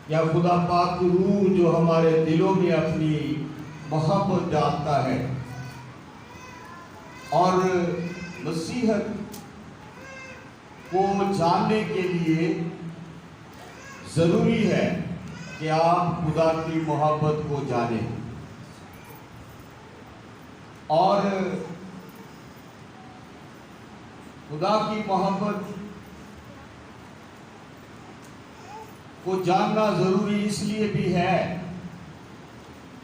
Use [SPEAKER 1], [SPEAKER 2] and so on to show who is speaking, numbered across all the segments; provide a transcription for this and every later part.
[SPEAKER 1] یا خدا پاک کی روح جو ہمارے دلوں میں اپنی محبت ڈالتا ہے. اور مسیحت کو جاننے کے لیے ضروری ہے کہ آپ خدا کی محبت کو جانیں. اور خدا کی محبت کو جاننا ضروری اس لیے بھی ہے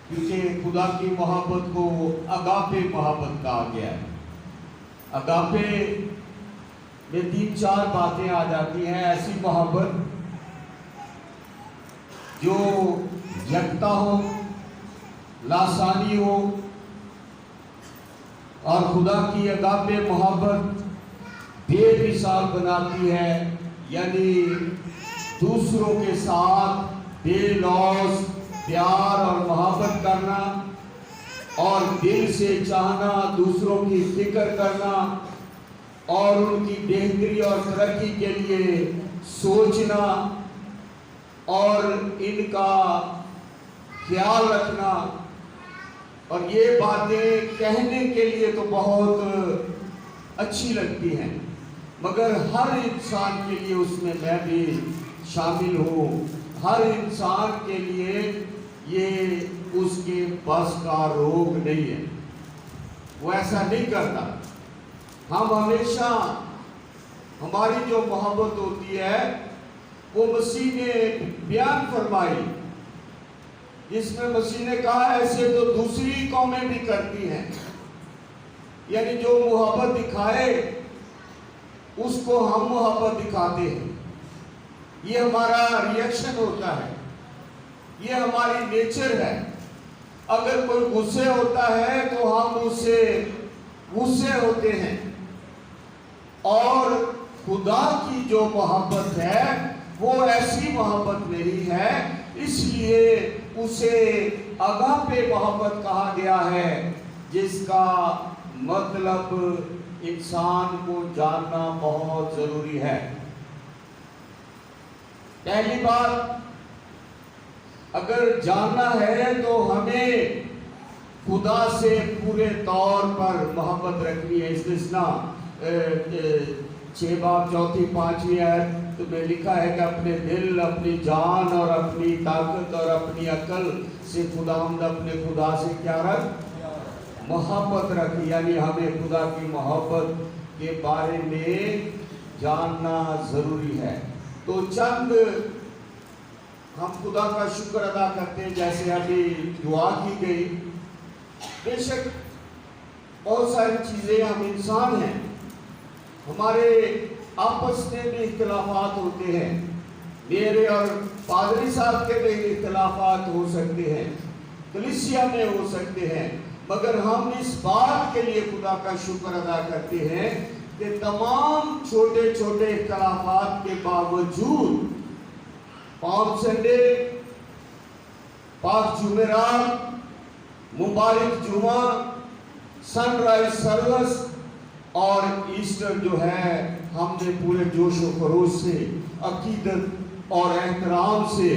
[SPEAKER 1] کیونکہ خدا کی محبت کو اگاپے محبت کہا گیا ہے. اگاپے میں 3-4 باتیں آ جاتی ہیں. ایسی محبت جو یکتا ہو، لاسانی ہو، اور خدا کی اگاپے محبت بے مثال بناتی ہے، یعنی دوسروں کے ساتھ بے لوث پیار اور محبت کرنا، اور دل سے چاہنا، دوسروں کی فکر کرنا، اور ان کی بہتری اور ترقی کے لیے سوچنا اور ان کا خیال رکھنا. اور یہ باتیں کہنے کے لیے تو بہت اچھی لگتی ہیں، مگر ہر انسان کے لیے اس میں بھی شامل ہوں. ہر انسان کے لیے یہ اس کے بس کا روگ نہیں ہے، وہ ایسا نہیں کرتا. ہم ہمیشہ ہماری جو محبت ہوتی ہے وہ مسیح نے بیان فرمائی، جس میں مسیح نے کہا ایسے تو دوسری قومیں بھی کرتی ہیں. یعنی جو محبت دکھائے اس کو ہم محبت دکھاتے ہیں. یہ ہمارا ریئیکشن ہوتا ہے، یہ ہماری نیچر ہے. اگر کوئی غصے ہوتا ہے تو ہم اس سے غصے ہوتے ہیں. اور خدا کی جو محبت ہے وہ ایسی محبت نہیں ہے، اس لیے اسے اگاپے محبت کہا گیا ہے، جس کا مطلب انسان کو جاننا بہت ضروری ہے. پہلی بات، اگر جاننا ہے تو ہمیں خدا سے پورے طور پر محبت رکھنی ہے. استثناء 6 باب 4-5 آیت میں لکھا ہے کہ اپنے دل، اپنی جان اور اپنی طاقت اور اپنی عقل سے خداوند اپنے خدا سے کیا رکھ؟ محبت رکھ. یعنی ہمیں خدا کی محبت کے بارے میں جاننا ضروری ہے. تو چند ہم خدا کا شکر ادا کرتے ہیں، جیسے ابھی دعا کی گئی. بے شک بہت ساری چیزیں، ہم انسان ہیں، ہمارے آپس میں بھی اختلافات ہوتے ہیں. میرے اور پادری صاحب کے بھی اختلافات ہو سکتے ہیں، کلیسیا میں ہو سکتے ہیں، مگر ہم اس بات کے لیے خدا کا شکر ادا کرتے ہیں کہ تمام چھوٹے چھوٹے اختلافات کے باوجود پالم سنڈے، پاک جمعرات، مبارک جمعہ، سن رائز سروس اور ایسٹر جو ہے ہم نے پورے جوش و خروش سے، عقیدت اور احترام سے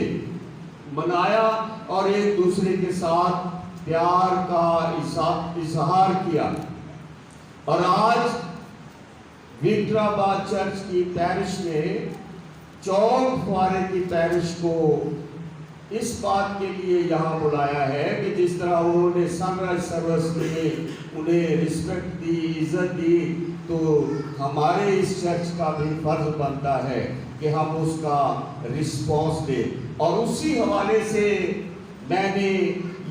[SPEAKER 1] منایا اور ایک دوسرے کے ساتھ پیار کا اظہار کیا. اور آج وکٹر آباد چرچ کی پیرش نے چوک فوارے کی پیرش کو اس بات کے لیے یہاں بلایا ہے کہ جس طرح انہوں نے سن رائز سروس میں انہیں رسپیکٹ دی، عزت دی، تو ہمارے اس چرچ کا بھی فرض بنتا ہے کہ ہم اس کا رسپانس دیں. اور اسی حوالے سے میں نے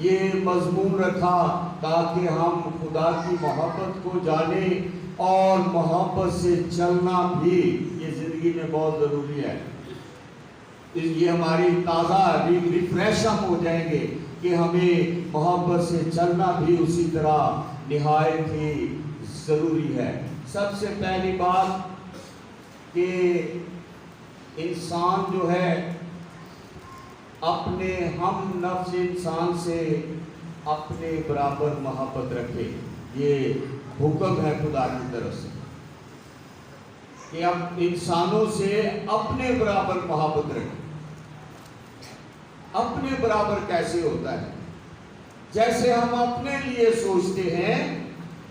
[SPEAKER 1] یہ مضمون رکھا تاکہ ہم خدا کی محبت کو جانیں اور محبت سے چلنا بھی یہ زندگی میں بہت ضروری ہے. یہ ہماری تازہ ریفریش ہم ہو جائیں گے کہ ہمیں محبت سے چلنا بھی اسی طرح نہایت ہی ضروری ہے. سب سے پہلی بات کہ انسان جو ہے اپنے ہم نفس انسان سے اپنے برابر محبت رکھے. یہ حکم ہے خدا کی طرف سے کہ اب انسانوں سے اپنے برابر محبت رکھے. اپنے برابر کیسے ہوتا ہے؟ جیسے ہم اپنے لیے سوچتے ہیں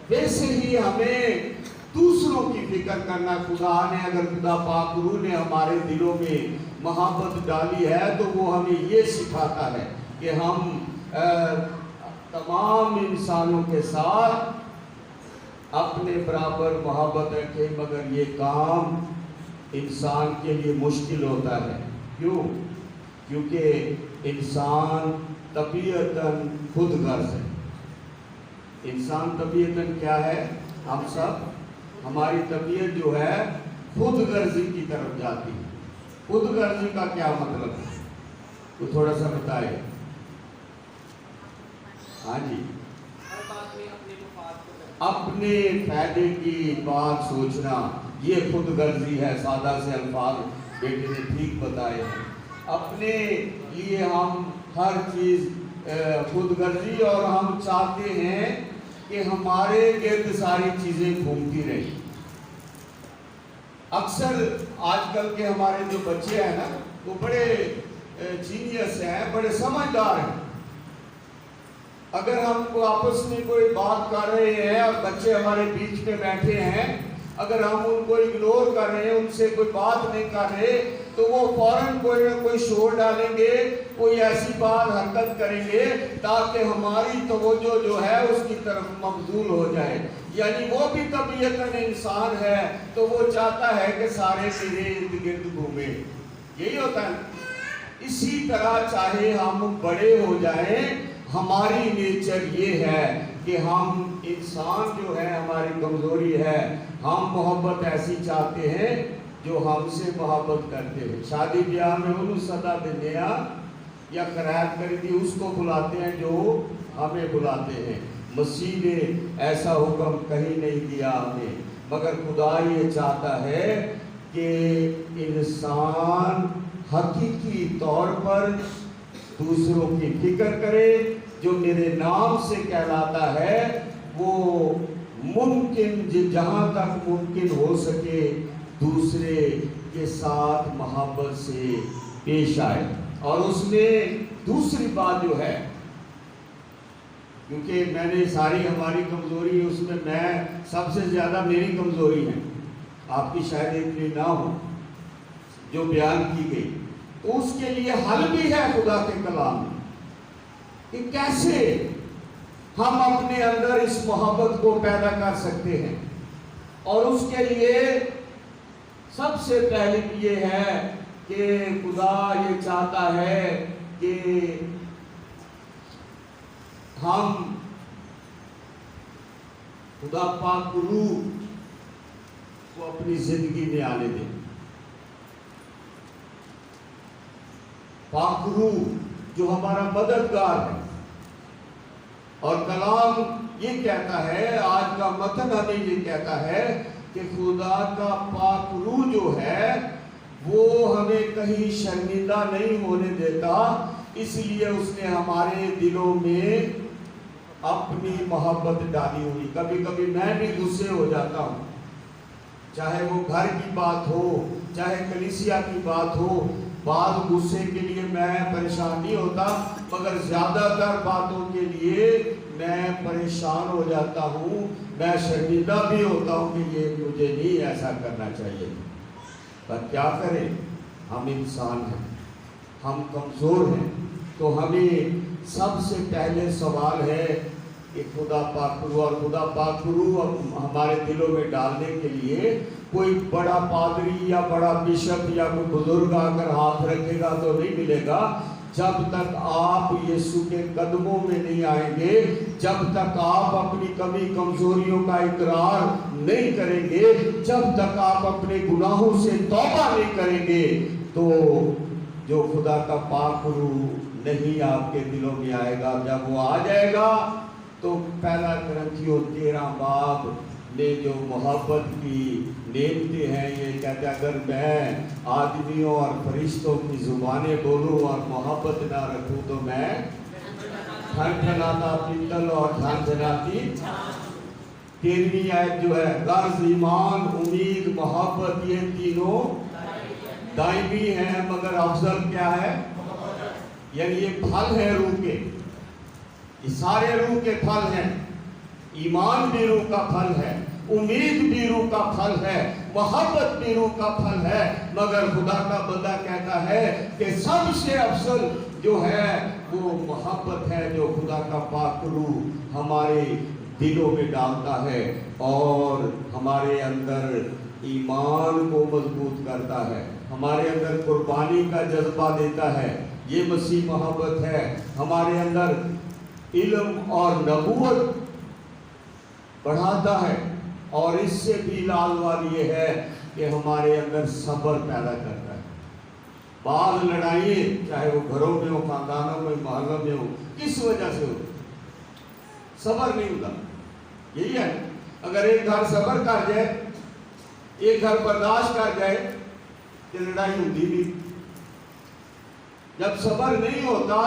[SPEAKER 1] ویسے ہی ہمیں دوسروں کی فکر کرنا. خدا نے اگر خدا پاک روح نے ہمارے دلوں میں محبت ڈالی ہے تو وہ ہمیں یہ سکھاتا ہے کہ ہم تمام انسانوں کے ساتھ اپنے برابر محبت رکھیں. مگر یہ کام انسان کے لیے مشکل ہوتا ہے. کیوں؟ کیونکہ انسان طبیعتاً خود غرض ہے. انسان طبیعتاً کیا ہے؟ ہم سب، ہماری طبیعت جو ہے خود غرضی کی طرف جاتی ہے. خود غرضی کا کیا مطلب ہے؟ تو تھوڑا سا بتائے. ہاں جی، اپنے فائدے کی بات سوچنا یہ خود غرضی ہے. سادہ سے الفاظ بیٹے نے ٹھیک بتائے ہیں. اپنے لیے ہم ہر چیز خود غرضی، اور ہم چاہتے ہیں کہ ہمارے گرد ساری چیزیں گھومتی رہیں. اکثر آج کل کے ہمارے جو بچے ہیں نا وہ بڑے جینیس ہیں، بڑے سمجھدار ہیں. اگر ہم کو آپس میں کوئی بات کر رہے ہیں اور بچے ہمارے بیچ میں بیٹھے ہیں، اگر ہم ان کو اگنور کر رہے ہیں، ان سے کوئی بات نہیں کر رہے، تو وہ فوراً کوئی نہ کوئی شور ڈالیں گے، کوئی ایسی بات حرکت کریں گے تاکہ ہماری توجہ جو ہے اس کی طرف مبذول ہو جائے. یعنی وہ بھی طبیعتاً انسان ہے تو وہ چاہتا ہے کہ سارے میرے ارد گرد گھومیں. یہی ہوتا ہے. اسی طرح چاہے ہم بڑے ہو جائیں، ہماری نیچر یہ ہے کہ ہم انسان جو ہے ہماری کمزوری ہے، ہم محبت ایسی چاہتے ہیں جو ہم سے محبت کرتے ہیں. شادی بیاہ میں انہوں صدا دنیا یا قرائت کری تھی اس کو بلاتے ہیں جو ہمیں بلاتے ہیں. مسیح نے ایسا حکم کہیں نہیں دیا ہمیں، مگر خدا یہ چاہتا ہے کہ انسان حقیقی طور پر دوسروں کی فکر کرے. جو میرے نام سے کہلاتا ہے وہ ممکن جہاں تک ممکن ہو سکے دوسرے کے ساتھ محبت سے پیش آئے. اور اس میں دوسری بات جو ہے، کیونکہ میں نے ساری ہماری کمزوری اس میں سب سے زیادہ میری کمزوری ہے، آپ کی شاید اتنی نہ ہو جو بیان کی گئی. تو اس کے لیے حل بھی ہے خدا کے کلام میں کہ کیسے ہم اپنے اندر اس محبت کو پیدا کر سکتے ہیں. اور اس کے لیے سب سے پہلے یہ ہے کہ خدا یہ چاہتا ہے کہ ہم خدا پاک روح کو اپنی زندگی میں آنے دیں. پاک روح جو ہمارا مددگار ہے. اور کلام یہ کہتا ہے، آج کا متن ہمیں یہ کہتا ہے کہ خدا کا پاک روح جو ہے وہ ہمیں کہیں شرمندہ نہیں ہونے دیتا. اس لیے اس نے ہمارے دلوں میں اپنی محبت ڈالی ہوئی. کبھی کبھی میں بھی غصے ہو جاتا ہوں، چاہے وہ گھر کی بات ہو، چاہے کلیسیا کی بات ہو. بعض غصے کے لیے میں پریشان نہیں ہوتا، مگر زیادہ تر باتوں کے لیے میں پریشان ہو جاتا ہوں. میں شرمندہ بھی ہوتا ہوں کہ یہ مجھے نہیں ایسا کرنا چاہیے. پر کیا کریں، ہم انسان ہیں، ہم کمزور ہیں. تو ہمیں سب سے پہلے سوال ہے کہ خدا پاک روح، اور خدا پاک روح ہمارے دلوں میں ڈالنے کے لیے کوئی بڑا پادری یا بڑا بشپ یا کوئی بزرگ آ کر ہاتھ رکھے گا تو نہیں ملے گا. جب تک آپ یسوع کے قدموں میں نہیں آئیں گے، جب تک آپ اپنی کمی کمزوریوں کا اقرار نہیں کریں گے، جب تک آپ اپنے گناہوں سے توبہ نہیں کریں گے، تو جو خدا کا پاک روح نہیں آپ کے دلوں میں آئے گا. جب وہ آ جائے گا تو پہلا کرنتھیوں 13 باب نے جو محبت کی نعمتیں ہیں یہ کہتے ہیں، اگر میں آدمیوں اور فرشتوں کی زبانیں بولوں اور محبت نہ رکھوں تو میں ٹھنٹھناتا پیتل اور ٹھنٹھناتی. 13ویں آیت جو ہے، غرض ایمان، امید، محبت یہ تینوں دائمی ہیں، مگر افضل کیا ہے؟ یعنی یہ پھل ہے روح کے، یہ سارے روح کے پھل ہیں۔ ایمان بھی روح کا پھل ہے، امید بھی روح کا پھل ہے، محبت بھی روح کا پھل ہے، مگر خدا کا بندہ کہتا ہے کہ سب سے افضل جو ہے وہ محبت ہے، جو خدا کا پاک روح ہمارے دلوں میں ڈالتا ہے اور ہمارے اندر ایمان کو مضبوط کرتا ہے، ہمارے اندر قربانی کا جذبہ دیتا ہے۔ یہ مسیح محبت ہے۔ ہمارے اندر علم اور نبوت بڑھاتا ہے، اور اس سے بھی لازوال یہ ہے کہ ہمارے اندر صبر پیدا کرتا ہے۔ بعض لڑائیں چاہے وہ گھروں میں ہو، خاندانوں میں، محلوں میں ہو، کس وجہ سے ہو؟ صبر نہیں ہوتا۔ یہی ہے، اگر ایک گھر صبر کر جائے، ایک گھر برداشت کر جائے کہ لڑائی ہوتی نہیں۔ جب صبر نہیں ہوتا،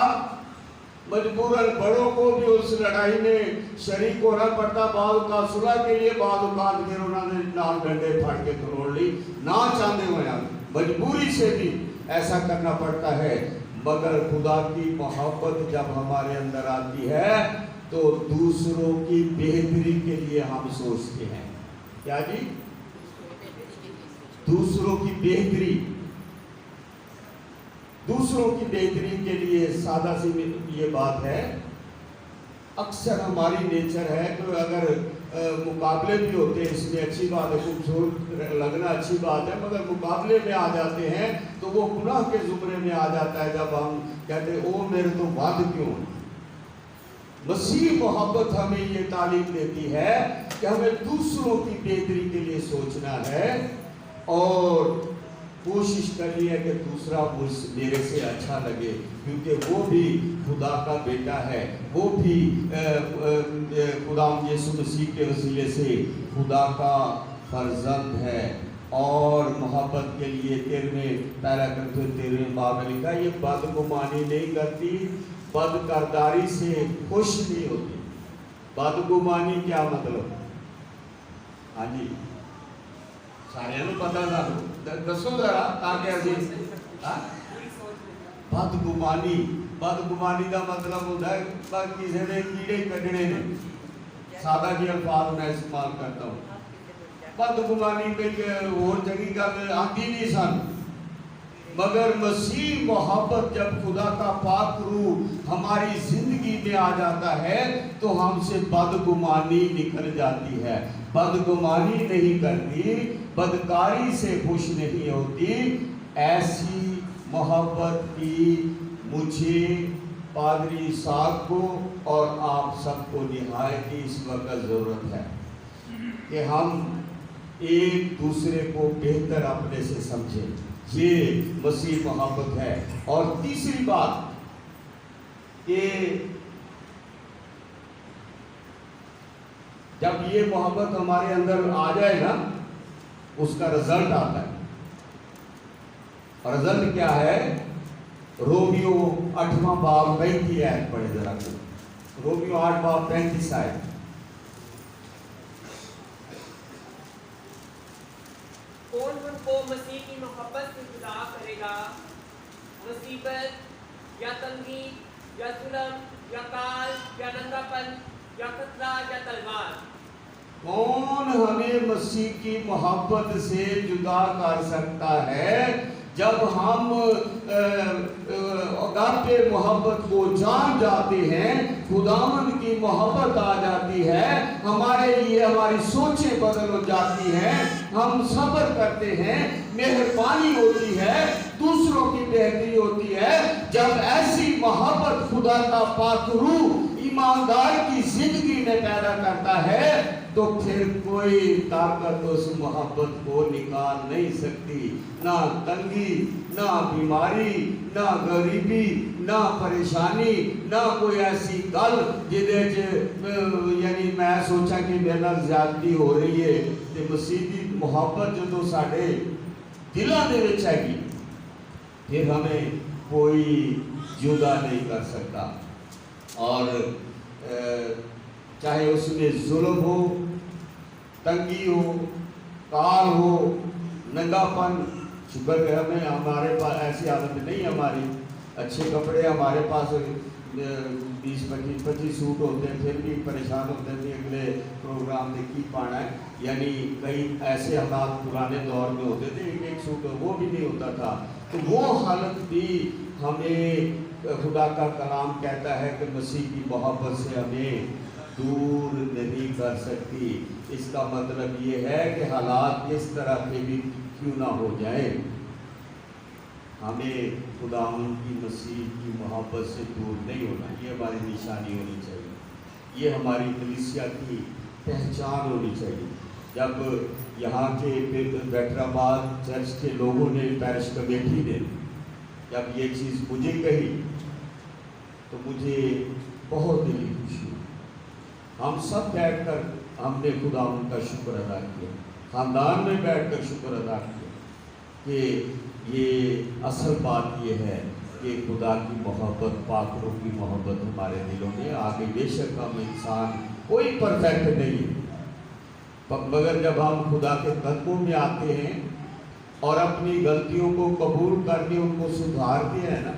[SPEAKER 1] مجبوراً بڑوں کو بھی اس لڑائی میں شریک ہونا پڑتا، بعض اوقات صلح کے لیے، بعض اوقات پھر انہوں نے نال ڈنڈے پھاڑ کے کھروڑ لی، نہ چاہتے ہوئے مجبوری سے بھی ایسا کرنا پڑتا ہے۔ مگر خدا کی محبت جب ہمارے اندر آتی ہے تو دوسروں کی بہتری کے لیے ہم سوچتے ہیں۔ کیا جی؟ دوسروں کی بہتری، دوسروں کی بہتری کے لیے۔ سادہ سی یہ بات ہے، اکثر ہماری نیچر ہے کہ اگر مقابلے بھی ہوتے ہیں، اس میں اچھی بات ہے، خوبصورت لگنا اچھی بات ہے، مگر مقابلے میں آ جاتے ہیں تو وہ گناہ کے زمرے میں آ جاتا ہے، جب ہم کہتے ہیں او میرے تو ود کیوں۔ مسیح محبت ہمیں یہ تعلیم دیتی ہے کہ ہمیں دوسروں کی بہتری کے لیے سوچنا ہے اور کوشش کرنی ہے کہ دوسرا میرے سے اچھا لگے، کیونکہ وہ بھی خدا کا بیٹا ہے، وہ بھی خدا یسوع مسیح کے وسیلے سے خدا کا فرزند ہے۔ اور محبت کے لیے 13 باب میں لکھا، یہ بدگمانی نہیں کرتی، بدکرداری سے خوش نہیں ہوتی۔ بدگمانی کیا مطلب؟ ہاں جی، سارے پتا تھا، دسو ذرا تاکہ عزیز۔ بدگمانی کا مطلب ہوتا ہے کسی نے کیڑے کٹنے نے، سادہ جی الفاظ میں استعمال کرتا ہوں۔ بدگمانی میں اور جگہ گل آتی نہیں سن، مگر مسیح محبت جب خدا کا پاک روح ہماری زندگی میں آ جاتا ہے تو ہم سے بدگمانی نکل جاتی ہے۔ بدگمانی نہیں کرتی، بدکاری سے خوش نہیں ہوتی۔ ایسی محبت کی مجھے، پادری صاحب کو اور آپ سب کو نہایت ہی اس وقت ضرورت ہے کہ ہم ایک دوسرے کو بہتر اپنے سے سمجھیں۔ یہ مسیح محبت ہے۔ اور تیسری بات کہ جب یہ محبت ہمارے اندر آ جائے نا، اس کا رزلٹ آتا ہے، اور رزلٹ کیا ہے؟ رومیو 8واں باب 35 آیت پڑھے ذرا کو، رومیو 8 باب 35 آیت۔
[SPEAKER 2] کون ان کو مسیح کی محبت سے جدا کرے گا؟ مصیبت یا تنگی یا ظلم یا کال یا ننگا پن یا خطرہ یا تلوار؟
[SPEAKER 1] کون ہمیں مسیح کی محبت سے جدا کر سکتا ہے؟ جب ہم اگاپے محبت کو جان جاتے ہیں، خداوند کی محبت آ جاتی ہے، ہمارے لیے ہماری سوچیں بدل ہو جاتی ہیں، ہم صبر کرتے ہیں، مہربانی ہوتی ہے، دوسروں کی بہتری ہوتی ہے۔ جب ایسی محبت خدا کا پاک روح ایماندار کی زندگی میں پیدا کرتا ہے تو پھر کوئی طاقت اس محبت کو نکال نہیں سکتی۔ نہ تنگی، نہ بیماری، نہ غریبی، نہ پریشانی، نہ کوئی ایسی گل یعنی میں سوچا کہ میرے نال زیادتی ہو رہی ہے، کہ مسیح کی محبت جو تو ساڈے دلاں دے وچ ہے گی، پھر ہمیں کوئی جدا نہیں کر سکتا۔ اور چاہے اس میں ظلم ہو، تنگی ہو، کال ہو، ننگا پن، شکر ہے ہمیں ہمارے پاس ایسی عادت نہیں ہماری، اچھے کپڑے ہمارے پاس 20-25 سوٹ ہوتے ہیں، پھر بھی پریشان ہوتے ہیں کہ اگلے پروگرام میں کی پانا ہے. یعنی کئی ایسے حالات پرانے دور میں ہوتے تھے، ایک سوٹ وہ بھی نہیں ہوتا تھا. تو وہ حالت بھی ہمیں خدا کا کلام کہتا ہے کہ مسیح کی محبت سے ہمیں دور نہیں کر سکتی. اس کا مطلب یہ ہے کہ حالات اس طرح کے بھی کیوں نہ ہو جائیں، ہمیں خداوند کی مسیح کی محبت سے دور نہیں ہونا. یہ ہماری نشانی ہونی چاہیے، یہ ہماری کلیسیا کی پہچان ہونی چاہیے. جب یہاں کے بیٹر آباد چرچ کے لوگوں نے، پیرش کمیٹی نے جب یہ چیز مجھے کہی تو مجھے بہت دلی خوشی ہوئی. ہم سب بیٹھ کر ہم نے خداوند کا شکر ادا کیا، خاندان میں بیٹھ کر شکر ادا کیا کہ یہ اصل بات یہ ہے کہ خدا کی محبت، پاکروں کی محبت ہمارے دلوں میں آگے. بے شک ہم انسان کوئی پرفیکٹ نہیں ہے، مگر جب ہم خدا کے قدموں میں آتے ہیں اور اپنی غلطیوں کو قبول کر کے ان کو سدھارتے ہیں نا،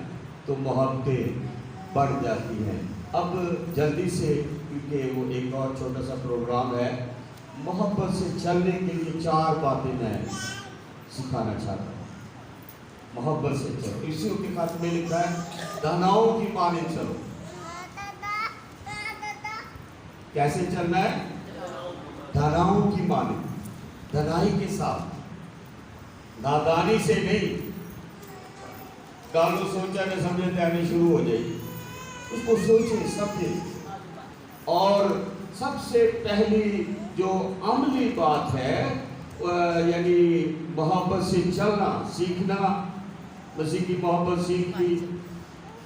[SPEAKER 1] تو محبتیں بڑھ جاتی ہیں. اب جلدی سے، کیونکہ وہ ایک اور چھوٹا سا پروگرام ہے، محبت سے چلنے کے لیے 4 باتیں میں سکھانا چاہتا ہوں. محبت سے چلو. اسی کے خط میں لکھا ہے دہناؤں کی مانند چلو. کیسے چلنا ہے؟ دہناؤں کی مانند، دھنائی کے ساتھ، نادانی سے نہیں. کالو سوچا کہ سمجھے آنی شروع ہو جائے گی، اس کو سوچیں، سمجھیں. اور سب سے پہلی جو عملی بات ہے یعنی محبت سے چلنا سیکھنا. مسیح کی محبت سیکھنی،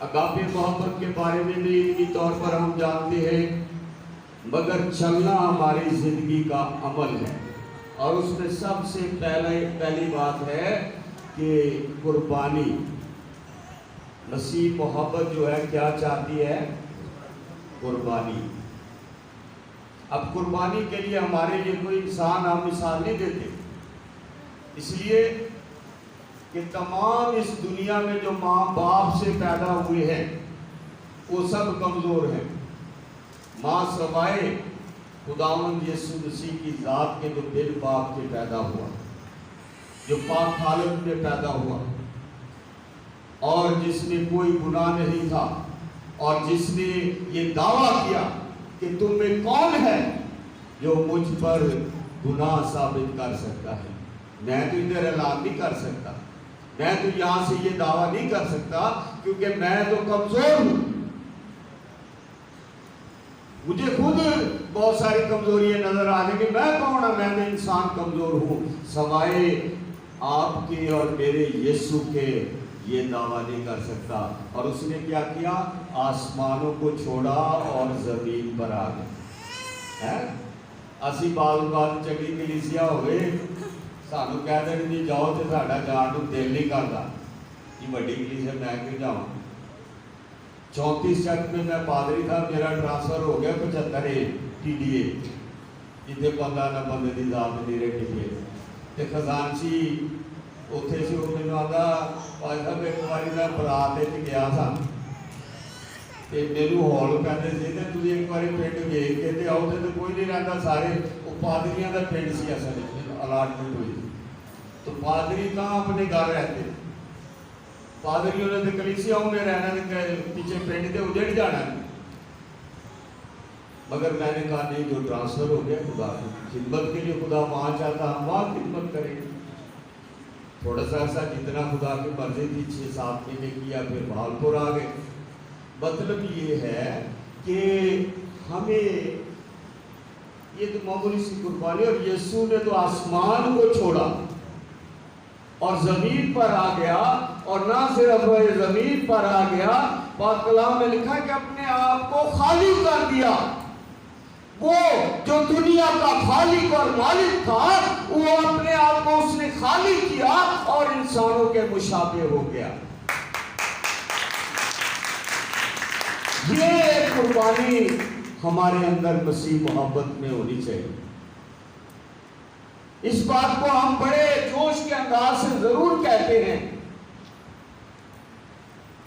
[SPEAKER 1] اگاپے محبت کے بارے میں بھی علمی طور پر ہم جانتے ہیں، مگر چلنا ہماری زندگی کا عمل ہے. اور اس میں سب سے پہلی بات ہے کہ قربانی. مسیح محبت جو ہے کیا چاہتی ہے؟ قربانی. اب قربانی کے لیے ہمارے لیے کوئی انسان ہم مثال نہیں دیتے، اس لیے کہ تمام اس دنیا میں جو ماں باپ سے پیدا ہوئے ہیں وہ سب کمزور ہیں، ماں سوائے خداوند یسوع مسیح کی ذات کے جو بن باپ کے پیدا ہوا، جو پاک حالت میں پیدا ہوا اور جس میں کوئی گناہ نہیں تھا، اور جس نے یہ دعویٰ کیا کہ تم میں کون ہے جو مجھ پر گناہ ثابت کر سکتا ہے. میں تو ادھر اعلان نہیں کر سکتا، میں تو یہاں سے یہ دعویٰ نہیں کر سکتا کیونکہ میں تو کمزور ہوں. مجھے خود بہت ساری کمزوریاں نظر آ رہی کہ میں کون ہوں، میں تو انسان کمزور ہوں. سوائے آپ کے اور میرے یسوع کے یہ دعویٰ نہیں کر سکتا. اور اس نے کیا کیا؟ آسمانوں کو چھوڑا اور زمین پر آ گیا. اسی بال چنگی کلیسیا ہوئے سانو کہہ دیں جی جاؤ تو ساڈا جان کو دل نہیں کرتا کہ بڑی کلیسیا میں کیوں جاؤں. 34 چک میں پادری تھا، میرا ٹرانسفر ہو گیا 75 TDA جتنے 15 نہ بندے کی ذات نہیں رہی تھی. تے خزانچی اتنے سے وہ مجھے آتا پائی صاحب ایک باری میں برات گیا تھا، میرے ہال کہتے تھے کہ تھی ایک بار پنڈ ویچ کے آؤ تو کوئی نہیں رہتا، سارے وہ پادریاں کا پنڈ سی اصل الاٹمنٹ ہوئی. تو پادری کہاں اپنے گھر رہتے، پادریوں نے تو کلیسیاؤں میں رہنا، پیچھے پنڈ سے اجڑ جانا. مگر میں نے کہا نہیں، جو ٹرانسفر ہو گیا خدا کی خدمت کے لیے خدا وہاں چاہتا ہم وہاں خدمت کریں. تھوڑا سا ایسا جتنا خدا کی مرضی تھی 6-7 مہینے کیا، پھر بھالپور آ گئے. مطلب یہ ہے کہ ہمیں یہ تو معمولی سی قربانی، اور یسوع نے تو آسمان کو چھوڑا اور زمین پر آ گیا. اور نہ صرف وہ زمین پر آ گیا، پاک کلام میں لکھا کہ اپنے آپ کو خالی کر دیا. وہ جو دنیا کا خالق اور مالک تھا، وہ اپنے آپ کو اس نے خالی کیا اور انسانوں کے مشابہ ہو گیا. یہ قربانی ہمارے اندر مسیح محبت میں ہونی چاہیے. اس بات کو ہم بڑے جوش کے انداز سے ضرور کہتے ہیں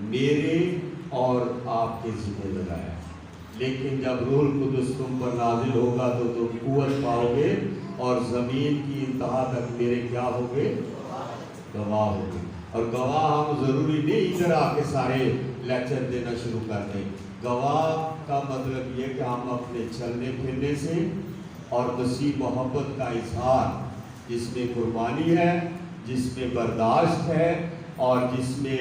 [SPEAKER 1] میرے اور آپ کے ذمہ لگایا، لیکن جب روح القدس تم پر نازل ہوگا تو تم قوت پاؤ گے اور زمین کی انتہا تک میرے کیا ہوگے؟ گواہ ہوگے۔ اور گواہ ہم ضروری نہیں ادھر آ کے سارے لیکچر دینا شروع کر دیں۔ گواہ کا مطلب یہ کہ ہم اپنے چلنے پھرنے سے اور مسیح محبت کا اظہار، جس میں قربانی ہے، جس میں برداشت ہے، اور جس میں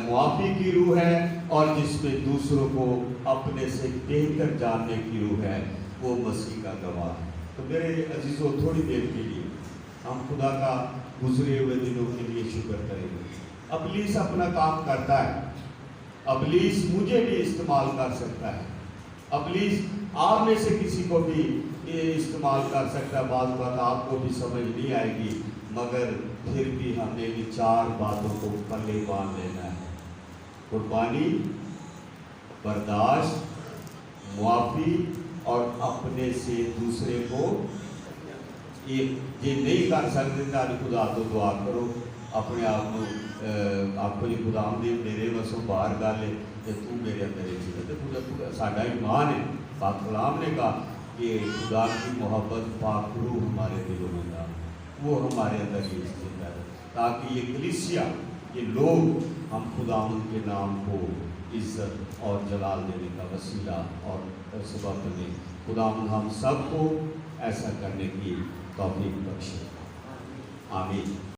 [SPEAKER 1] معافی کی روح ہے، اور جس میں دوسروں کو اپنے سے بہتر جاننے کی روح ہے، وہ مسیح کا گواہ ہے۔ تو میرے عزیزوں، تھوڑی دیر کے لیے ہم خدا کا گزرے ہوئے دنوں کے لیے شکر کریں گے۔ ابلیس اپنا کام کرتا ہے، ابلیس مجھے بھی استعمال کر سکتا ہے، ابلیس آپ میں سے کسی کو بھی استعمال کر سکتا ہے۔ بعض بات آپ کو بھی سمجھ نہیں آئے گی، مگر پھر بھی ہمیں ان 4 باتوں کو پلے باندھ لینا ہے: قربانی، برداشت، معافی، اور اپنے سے دوسرے کو یہ نہیں کر سکتے تاکہ خدا تو دعا کرو اپنے آپ کو یہ خدا نے میرے وسوں باہر ڈالے کہ تو میرے اندر خدا ساڈا ایمان ہے۔ پاک کلام نے کہا کہ خدا کی محبت پاک روح ہمارے دلوں میں ڈال، وہ ہمارے اندر یہ زندہ ہے، تاکہ یہ کلیسیا، یہ لوگ، ہم خدا ان کے نام کو عزت اور جلال دینے کا وسیلہ اور سبب بنے۔ خدا ہم سب کو ایسا کرنے کی توفیق بخشے، آمین۔